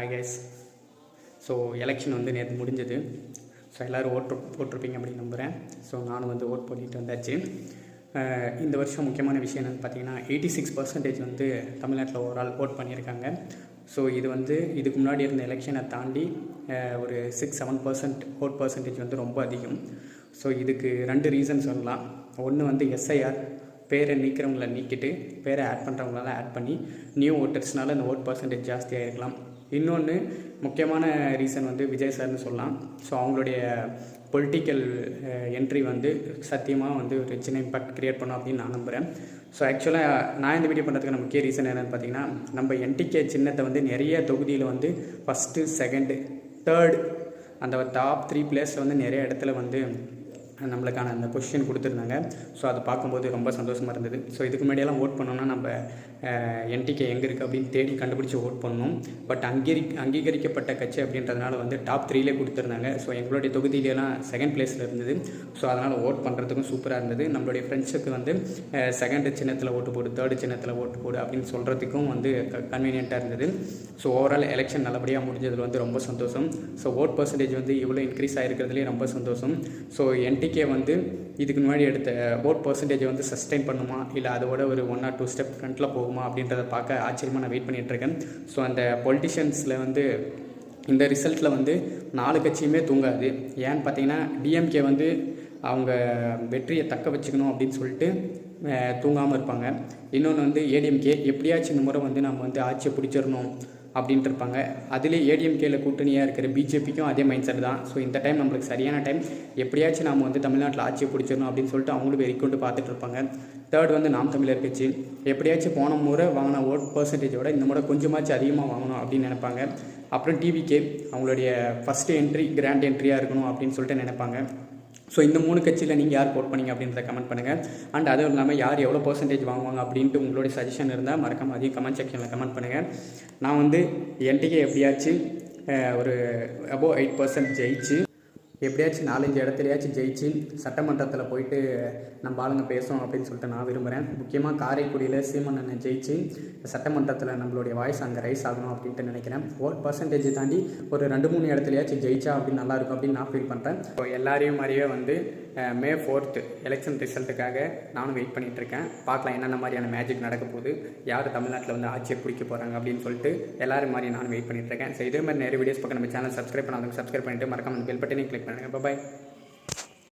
Hi guys. So election வந்து நேற்று முடிஞ்சது. ஸோ எல்லோரும் போட்டிருப்பீங்க அப்படின்னு நம்புகிறேன். ஸோ நானும் வந்து ஓட் போட்டிட்டு வந்தாச்சு. இந்த வருஷம் முக்கியமான விஷயம் என்னென்னு பார்த்தீங்கன்னா 86% வந்து தமிழ்நாட்டில் ஓவரால் ஓட் பண்ணியிருக்காங்க. ஸோ இது வந்து இதுக்கு முன்னாடி இருந்த எலெக்ஷனை தாண்டி ஒரு 6-7% ஓட் பர்சன்டேஜ் வந்து ரொம்ப அதிகம். ஸோ இதுக்கு 2 ரீசன் சொல்லலாம். ஒன்று வந்து எஸ்ஐஆர், பேரை நீக்கிறவங்கள நீக்கிட்டு பேரை ஆட் பண்ணுறவங்களால ஆட் பண்ணி நியூ ஓட்டர்ஸ்னால இந்த ஓட் பர்சன்டேஜ் ஜாஸ்தியாக இருக்கலாம். இன்னொன்று முக்கியமான ரீசன் வந்து விஜய் சார்னு சொல்லலாம். ஸோ அவங்களுடைய பொலிட்டிக்கல் என்ட்ரி வந்து சத்தியமாக வந்து ஒரு சின்ன இம்பாக்ட் க்ரியேட் பண்ணோம் அப்படின்னு நான் நம்புகிறேன். ஸோ ஆக்சுவலாக நான் இந்த வீடியோ பண்ணுறதுக்கான முக்கிய ரீசன் என்னென்னு பார்த்தீங்கன்னா, நம்ம என்டிகே சின்னத்தை வந்து நிறைய தொகுதியில் வந்து ஃபஸ்ட்டு, செகண்டு, தேர்டு அந்த டாப் 3 பிளேஸில் வந்து நிறைய இடத்துல வந்து நம்மளுக்கான அந்த பொசிஷன் கொடுத்துருந்தாங்க. ஸோ அதை பார்க்கும்போது ரொம்ப சந்தோஷமாக இருந்தது. ஸோ இதுக்கு முன்னாடியெல்லாம் ஓட் பண்ணோன்னா நம்ம என்டிகே எங்கே இருக்குது அப்படின்னு தேடி கண்டுபிடிச்சி ஓட் பண்ணணும். பட் அங்கீகரிக்கப்பட்ட கட்சி அப்படின்றதுனால வந்து டாப் 3லே கொடுத்துருந்தாங்க. ஸோ எங்களுடைய தொகுதியிலலாம் செகண்ட் பிளேஸில் இருந்தது. ஸோ அதனால் ஓட் பண்ணுறதுக்கும் சூப்பராக இருந்தது. நம்மளுடைய ஃப்ரெண்ட்ஸுக்கு வந்து செகண்டு சின்னத்தில் ஓட்டு போடு, தேர்டு சின்னத்தில் ஓட்டு போடு அப்படின்னு சொல்கிறதுக்கும் வந்து கன்வீனியண்ட்டாக இருந்தது. ஸோ ஓவரால் எலெக்ஷன் நல்லபடியாக முடிஞ்சதில் வந்து ரொம்ப சந்தோஷம். ஸோ ஓட் பர்சன்டேஜ் வந்து இவ்வளோ இன்க்ரீஸ் ஆகிருக்கிறதுலேயே ரொம்ப சந்தோஷம். ஸோ என்டிகே வந்து இதுக்கு முன்னாடி எடுத்த ஓட் பர்சன்டேஜை வந்து சஸ்டெயின் பண்ணுமா, இல்லை அதோட ஒரு 1 or 2 ஸ்டெப் ஃப்ரண்ட்டில் போகுமா அப்படின்றத பார்க்க ஆச்சரியமாக நான் வெயிட் பண்ணிகிட்ருக்கேன். ஸோ அந்த பொலிட்டிஷியன்ஸில் வந்து இந்த ரிசல்ட்டில் வந்து 4 கட்சியுமே தூங்காது. ஏன்னு பார்த்தீங்கன்னா, டிஎம்கே வந்து அவங்க வெற்றியை தக்க வச்சுக்கணும் அப்படின்னு சொல்லிட்டு தூங்காமல் இருப்பாங்க. இன்னொன்று வந்து ஏடிஎம்கே எப்படியாச்சும் இந்த முறை வந்து நம்ம வந்து ஆட்சியை பிடிச்சிடணும் அப்படின்ட்டு இருப்பாங்க. அதிலே ஏடிஎம்கேல கூட்டணியாக இருக்கிற பிஜேபிக்கும் அதே மைண்ட் செட் தான். ஸோ இந்த டைம் நம்மளுக்கு சரியான டைம், எப்படியாச்சும் நம்ம வந்து தமிழ்நாட்டில் ஆட்சியை பிடிச்சிடணும் அப்படின்னு சொல்லிட்டு அவங்களும் வெறிக்கொண்டு பார்த்துட்டு இருப்பாங்க. தேர்ட் வந்து நாம் தமிழர் கட்சி எப்படியாச்சும் போன முறை வாங்கின ஓட் பர்சன்டேஜோட இந்த முறை கொஞ்சமாச்சும் அதிகமாக வாங்கணும் அப்படின்னு நினைப்பாங்க. அப்புறம் டிவிகே அவங்களுடைய ஃபஸ்ட்டு என்ட்ரி கிராண்ட் என்ட்ரியாக இருக்கணும் அப்படின்னு சொல்லிட்டு நினைப்பாங்க. ஸோ இந்த 3 கட்சியில் நீங்கள் யார் போட் பண்ணீங்க அப்படின்றத கமெண்ட் பண்ணுங்கள். அண்ட் அதுவும் இல்லாமல் யார் எவ்வளோ பர்சன்டேஜ் வாங்குவாங்க அப்படின்ட்டு உங்களுடைய சஜஷன் இருந்தால் மறக்காமல் அதையும் கமெண்ட் செக்ஷனில் கமெண்ட் பண்ணுங்கள். நான் வந்து என்டிகே எப்படியாச்சும் ஒரு அபோவ் 8% ஜெயிச்சு எப்படியாச்சும் 4-5 இடத்துலையாச்சும் ஜெயிச்சு சட்டமன்றத்தில் போயிட்டு நம்ம ஆளுங்க பேசணும் அப்படின்னு சொல்லிட்டு நான் விரும்புகிறேன். முக்கியமாக காரைக்குடியில் சீமண்ணனை ஜெயிச்சு சட்டமன்றத்தில் நம்மளுடைய வாய்ஸ் அங்கே ரைஸ் ஆகணும் அப்படின்ட்டு நினைக்கிறேன். ஓட் பர்சன்டேஜ் தாண்டி ஒரு 2-3 இடத்துலையாச்சும் ஜெயிச்சா அப்படின்னு நல்லாயிருக்கும் அப்படின்னு நான் ஃபீல் பண்ணுறேன். ஸோ எல்லாரையும் மாதிரியே வந்து May 4th எலெக்ஷன் ரிசல்ட்டுக்காக நானும் வெயிட் பண்ணிகிட்ருக்கேன். பார்க்கலாம் என்னென்ன மாதிரியான மேஜிக் நடக்க போகுது, யார் தமிழ்நாட்டில் வந்து ஆட்சியை பிடிக்க போகிறாங்க அப்படின்னு சொல்லிட்டு எல்லாரும் மாதிரி நானும் வெயிட் பண்ணிகிட்ருக்கேன். ஸோ இதே மாதிரி நிறைய வீடியோஸ் பார்க்க நம்ம சேனல் சப்ஸ்கிரைப் பண்ணாதவங்க சப்ஸ்கிரைப் பண்ணிவிட்டு மறக்காம பெல் பட்டனையும் கிளிக் பண்ணுங்கள். பாய்.